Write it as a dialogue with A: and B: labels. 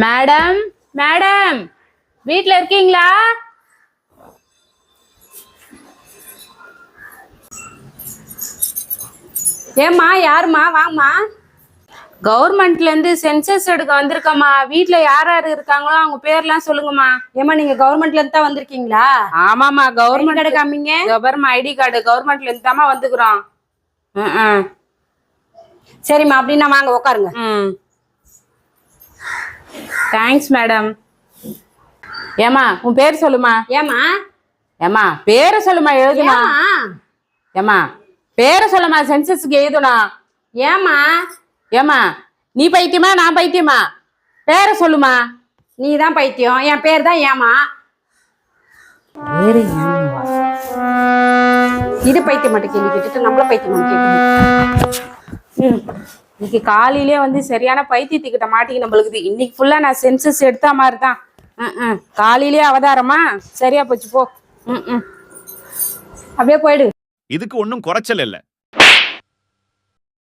A: Madam madam வீட்ல இருக்கீங்களா?
B: ஏம்மா யாருமா? வாங்கம்மா.
A: கவர்மெண்ட்ல இருந்து சென்சஸ் எடுக்க வந்திருக்கம்மா. வீட்ல யார் யார் இருக்காங்களோ அவங்க பேர்லாம் சொல்லுங்கம்மா.
B: ஏம்மா நீங்க கவர்மெண்ட்ல இருந்து தான் வந்திருக்கீங்களா?
A: ஆமாம்மா, கவர்மெண்ட்
B: கார்டு காமிங்க.
A: கவர்மெண்ட் ஐடி கார்டு கவர்மெண்ட்ல இருந்து தாம்மா வந்துக்கிறோம்.
B: சரிம்மா, அப்படின்னா வாங்க உட்காருங்க.
A: Thanks madam. ஏமா உன் பேர் சொல்லுமா.
B: ஏம்மா?
A: ஏமா பேரை சொல்லுமா, எழுதுமா. ஏமா பேரை சொல்லுமா, சென்சஸ்க்கு எழுதணும்.
B: ஏம்மா?
A: ஏமா நீ பைத்தியமா நான் பைத்தியமா? பேரை சொல்லுமா.
B: நீ தான் பைத்தியம். என் பேர் தான் ஏமா. இது பைத்தியம் மட்டும் கேள்வி கேட்டுட்டு நம்மள பைத்தியம் கேட்கணும்.
A: இன்னைக்கு காலையிலே வந்து சரியான பைத்தியத்துக்கிட்ட மாட்டிக்கு நம்மளுக்குது. இன்னைக்கு ஃபுல்லா நான் சென்சஸ் எடுத்த மாதிரி தான். காலையிலே அவதாரமா சரியா போச்சு போ.
B: அப்படியே போயிடு.
C: இதுக்கு ஒன்றும் குறைச்சல் இல்லை.